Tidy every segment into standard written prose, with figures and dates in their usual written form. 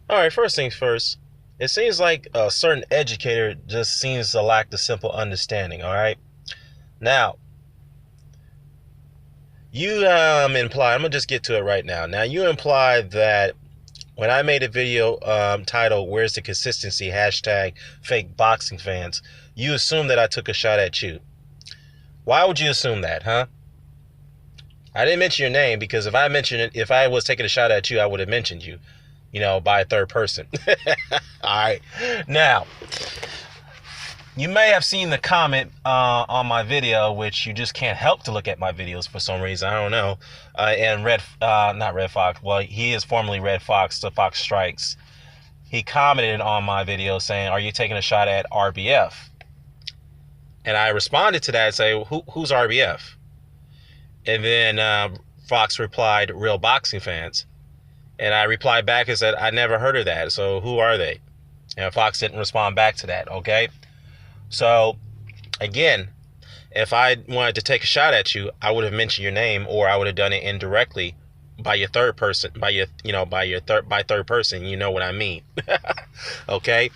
All right, first things first. It seems like a certain educator just seems to lack the simple understanding. All right. Now, you imply. I'm gonna just get to it right now. Now, you implied that when I made a video titled "Where's the consistency?" hashtag fake boxing fans, you assumed that I took a shot at you. Why would you assume that, huh? I didn't mention your name because if I was taking a shot at you, I would have mentioned you, by a third person. All right. Now, you may have seen the comment on my video, which you just can't help to look at my videos for some reason. I don't know. And not Red Fox. Well, he is formerly Red Fox, the Fox Strikes. He commented on my video saying, "Are you taking a shot at RBF?" And I responded to that and say, "Who's RBF?" And then Fox replied, "Real boxing fans." And I replied back and said, "I never heard of that. So who are they?" And Fox didn't respond back to that. Okay. So again, if I wanted to take a shot at you, I would have mentioned your name, or I would have done it indirectly by your third person, by third person. You know what I mean? Okay.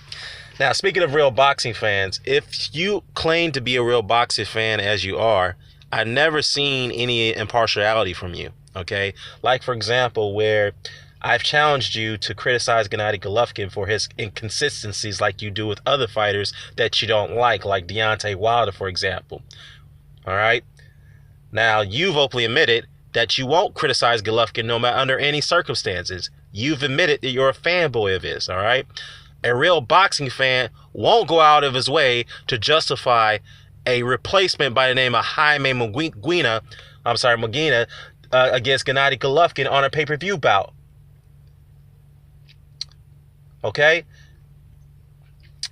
Now, speaking of real boxing fans, if you claim to be a real boxing fan as you are, I've never seen any impartiality from you. Okay. Like, for example, where I've challenged you to criticize Gennady Golovkin for his inconsistencies like you do with other fighters that you don't like Deontay Wilder, for example. All right. Now, you've openly admitted that you won't criticize Golovkin no matter under any circumstances. You've admitted that you're a fanboy of his. All right. A real boxing fan won't go out of his way to justify a replacement by the name of Jaime Munguia against Gennady Golovkin on a pay-per-view bout. Okay?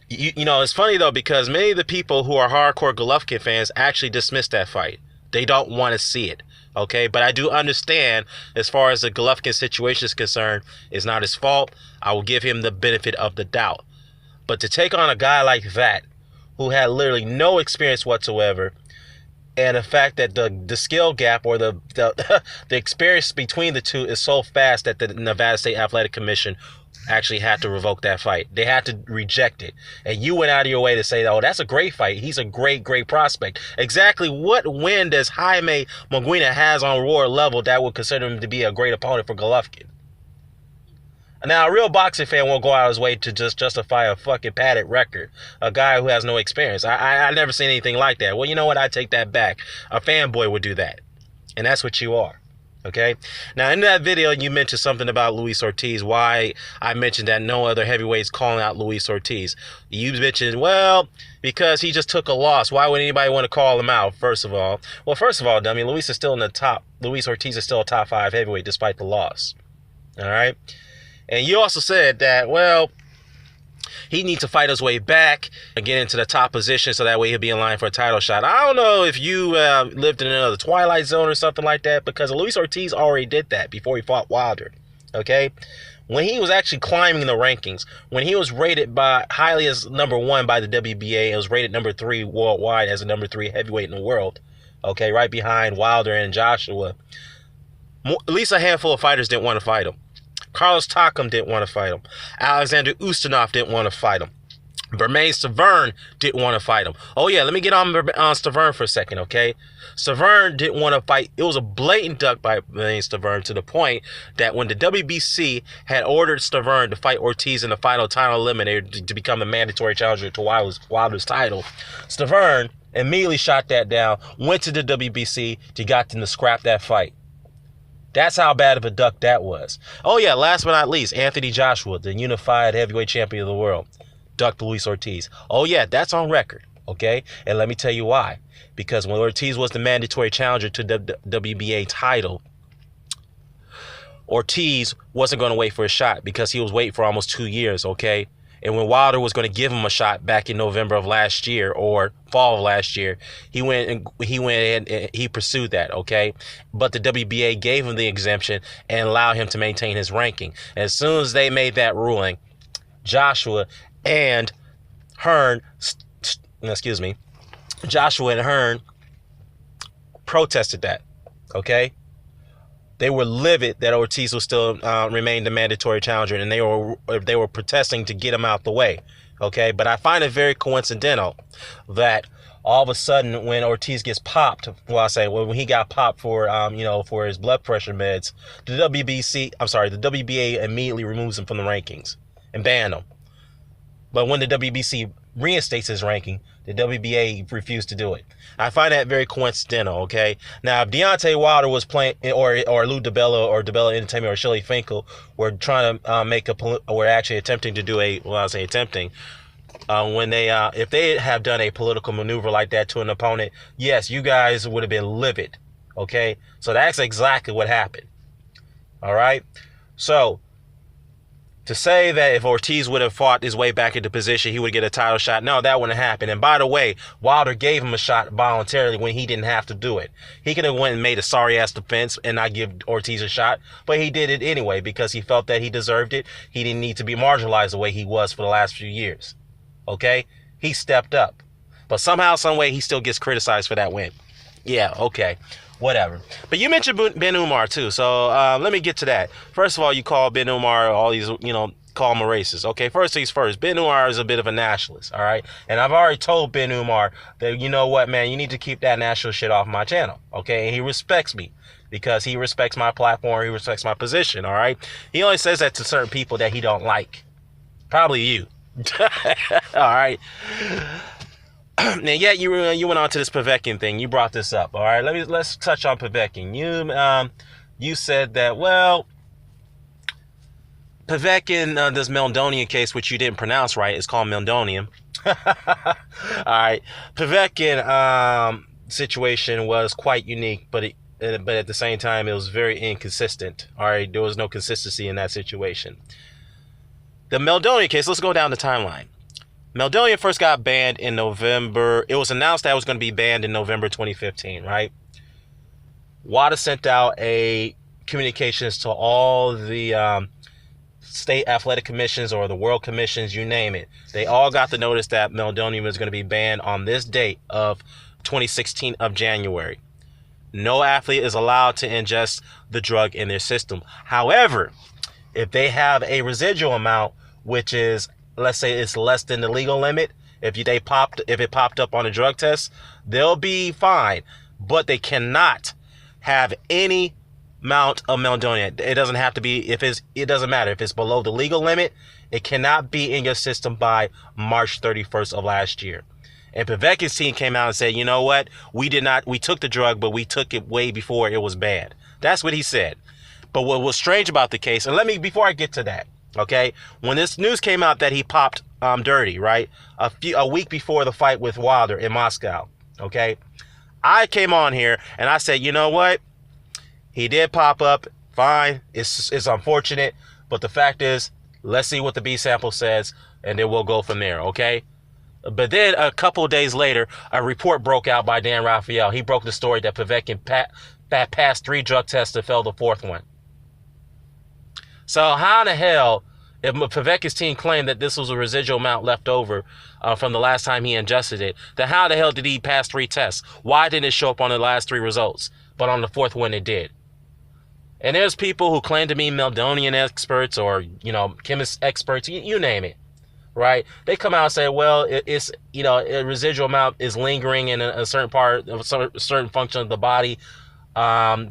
It's funny, though, because many of the people who are hardcore Golovkin fans actually dismiss that fight. They don't want to see it. Okay? But I do understand, as far as the Golovkin situation is concerned, it's not his fault. I will give him the benefit of the doubt. But to take on a guy like that, who had literally no experience whatsoever, and the fact that the skill gap or the the experience between the two is so fast that the Nevada State Athletic Commission actually had to revoke that fight. They had to reject it. And you went out of your way to say, "Oh, that's a great fight. He's a great, great prospect." Exactly what win does Jaime Munguia has on world level that would consider him to be a great opponent for Golovkin? Now, a real boxing fan won't go out of his way to just justify a fucking padded record. A guy who has no experience. I never seen anything like that. Well, you know what? I take that back. A fanboy would do that. And that's what you are. Okay? Now, in that video, you mentioned something about Luis Ortiz. Why I mentioned that no other heavyweights calling out Luis Ortiz. You mentioned, well, because he just took a loss. Why would anybody want to call him out, first of all? Well, first of all, dummy, Luis Ortiz is still a top 5 heavyweight despite the loss. All right? And you also said that, well, he needs to fight his way back and get into the top position so that way he'll be in line for a title shot. I don't know if you lived in another Twilight Zone or something like that, because Luis Ortiz already did that before he fought Wilder. Okay? When he was actually climbing the rankings, when he was rated highly as number 1 by the WBA, it was rated number 3 worldwide as a number 3 heavyweight in the world. Okay, right behind Wilder and Joshua. At least a handful of fighters didn't want to fight him. Carlos Takam didn't want to fight him. Alexander Ustinov didn't want to fight him. Bermane Stiverne didn't want to fight him. Oh, yeah, let me get on Stiverne for a second, okay? Stiverne didn't want to fight. It was a blatant duck by Bermane Stiverne to the point that when the WBC had ordered Stiverne to fight Ortiz in the final title eliminator to become the mandatory challenger to Wilder's title, Stiverne immediately shot that down, went to the WBC to get them to scrap that fight. That's how bad of a duck that was. Oh, yeah, last but not least, Anthony Joshua, the unified heavyweight champion of the world, ducked Luis Ortiz. Oh, yeah, that's on record, okay? And let me tell you why. Because when Ortiz was the mandatory challenger to the WBA title, Ortiz wasn't going to wait for a shot because he was waiting for almost 2 years, okay? And when Wilder was going to give him a shot back in November of last year or fall of last year, he went and he pursued that, okay? But the WBA gave him the exemption and allowed him to maintain his ranking. As soon as they made that ruling, Joshua and Hearn protested that, okay? they were livid that Ortiz was still remained the mandatory challenger, and they were protesting to get him out the way. Okay, but I find it very coincidental that all of a sudden when Ortiz gets popped, when he got popped for for his blood pressure meds, the WBA immediately removes him from the rankings and ban him. But when the WBC reinstates his ranking, the WBA refused to do it. I find that very coincidental, okay? Now, if Deontay Wilder was playing, or Lou DiBella or DiBella Entertainment or Shirley Finkel were trying to were actually attempting to do if they have done a political maneuver like that to an opponent, yes, you guys would have been livid, okay? So that's exactly what happened, all right? So to say that if Ortiz would have fought his way back into position, he would get a title shot, no, that wouldn't happen. And by the way, Wilder gave him a shot voluntarily when he didn't have to do it. He could have went and made a sorry-ass defense and not give Ortiz a shot, but he did it anyway because he felt that he deserved it. He didn't need to be marginalized the way he was for the last few years, okay? He stepped up. But somehow, some way, he still gets criticized for that win. Yeah, okay. Whatever. But you mentioned Ben Umar too, so let me get to that. First of all, you call Ben Umar all these, call him a racist. Okay, first things first, Ben Umar is a bit of a nationalist, all right? And I've already told Ben Umar that, you know what, man, you need to keep that national shit off my channel, okay? And he respects me because he respects my platform, he respects my position, all right? He only says that to certain people that he don't like. Probably you. All right. And yet you went on to this Povetkin thing. You brought this up. All right, let's touch on Povetkin. You said that, well, Povetkin, this Meldonian case, which you didn't pronounce right, is called Meldonium. All right, Povetkin situation was quite unique, but at the same time it was very inconsistent. All right, there was no consistency in that situation. The Meldonian case. Let's go down the timeline. Meldonian first got banned in November. It was announced that it was going to be banned in November 2015, right? WADA sent out a communications to all the state athletic commissions or the world commissions, you name it. They all got the notice that Meldonian was going to be banned on this date of 2016 of January. No athlete is allowed to ingest the drug in their system. However, if they have a residual amount, which is, let's say it's less than the legal limit, if it popped up on a drug test, they'll be fine. But they cannot have any amount of Meldonium. It doesn't have to be, it doesn't matter. If it's below the legal limit, it cannot be in your system by March 31st of last year. And Povetkin's team came out and said, you know what? We took the drug, but we took it way before it was banned. That's what he said. But what was strange about the case, and before I get to that, okay, when this news came out that he popped dirty, right, a week before the fight with Wilder in Moscow, okay, I came on here and I said, you know what, he did pop up, fine, it's unfortunate, but the fact is, let's see what the B sample says, and then we'll go from there, okay? But then a couple of days later, a report broke out by Dan Rafael. He broke the story that Povetkin passed 3 drug tests and failed the 4th one. So how in the hell, if Povetkin's team claimed that this was a residual amount left over from the last time he ingested it, then how the hell did he pass 3 tests? Why didn't it show up on the last 3 results, but on the 4th one it did? And there's people who claim to be Meldonian experts or, chemist experts, you name it, right? They come out and say, well, it's, a residual amount is lingering in a certain part of a certain function of the body.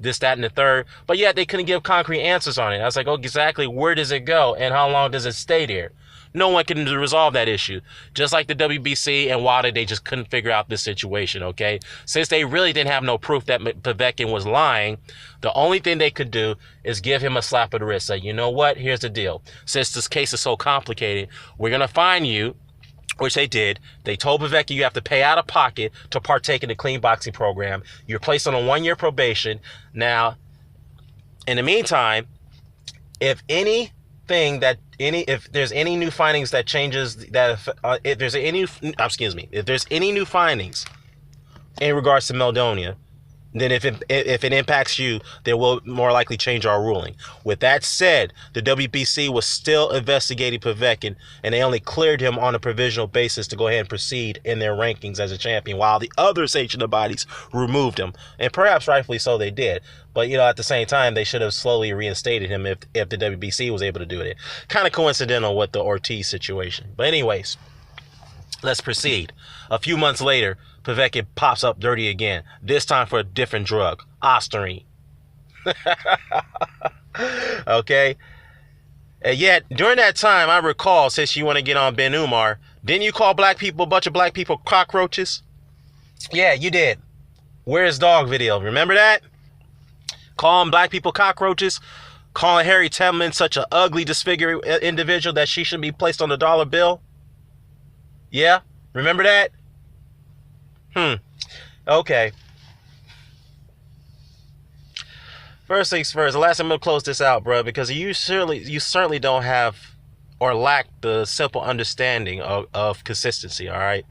This, that, and the third, but yet they couldn't give concrete answers on it. I was like, oh, exactly where does it go and how long does it stay there? No one can resolve that issue. Just like the WBC and WADA, they just couldn't figure out this situation, okay? Since they really didn't have no proof that Povetkin was lying, the only thing they could do is give him a slap of the wrist. Say, you know what? Here's the deal. Since this case is so complicated, we're going to fine you, which they did. They told Povetkin you have to pay out of pocket to partake in the clean boxing program. You're placed on a 1-year probation. Now, in the meantime, if there's any new findings that changes that, if there's any new findings in regards to Meldonium, then if it impacts you, they will more likely change our ruling. With that said, the WBC was still investigating Povetkin, and they only cleared him on a provisional basis to go ahead and proceed in their rankings as a champion, while the other sanctioning bodies removed him, and perhaps rightfully so they did. But at the same time, they should have slowly reinstated him if the WBC was able to do it. Kind of coincidental with the Ortiz situation. But anyways, let's proceed. A few months later, Povetkin pops up dirty again, this time for a different drug, Ostarine. Okay? And yet, during that time, I recall, since you want to get on Ben Umar, didn't you call black people, a bunch of black people, cockroaches? Yeah, you did. Where's Dog video? Remember that? Calling black people cockroaches? Calling Harry Tubman such an ugly, disfigured individual that she should be placed on the dollar bill? Yeah? Remember that? Okay. First things first. The last time I'm gonna close this out, bro, because you certainly don't have or lack the simple understanding of consistency. All right.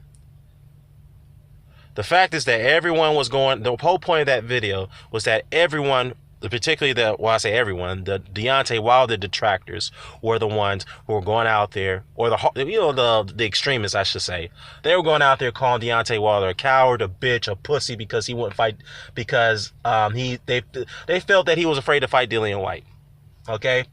The fact is that everyone was going. The whole point of that video was that everyone, particularly the Deontay Wilder detractors, were the ones who were going out there, or the extremists, I should say. They were going out there calling Deontay Wilder a coward, a bitch, a pussy because he wouldn't fight, because they felt that he was afraid to fight Dillian Whyte. Okay,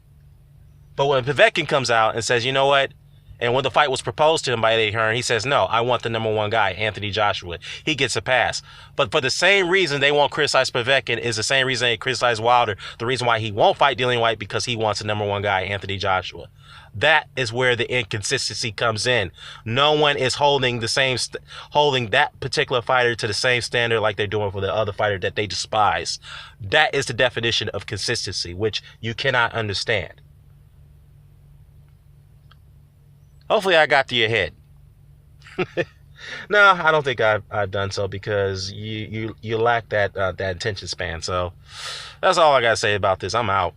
but when Povetkin comes out and says, you know what? And when the fight was proposed to him by Eddie Hearn, he says, no, I want the number one guy, Anthony Joshua. He gets a pass. But for the same reason they won't criticize Povetkin is the same reason they criticize Wilder. The reason why he won't fight Dillian Whyte, because he wants the number one guy, Anthony Joshua. That is where the inconsistency comes in. No one is holding that particular fighter to the same standard like they're doing for the other fighter that they despise. That is the definition of consistency, which you cannot understand. Hopefully I got to your head. No, I don't think I've done so, because you lack that attention span. So that's all I got to say about this. I'm out.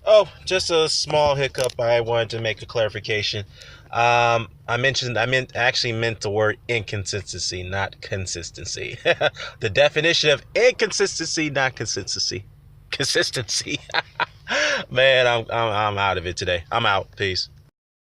Oh, just a small hiccup. I wanted to make a clarification. I actually meant the word inconsistency, not consistency. The definition of inconsistency, not consistency. Consistency. Man, I'm out of it today. I'm out. Peace.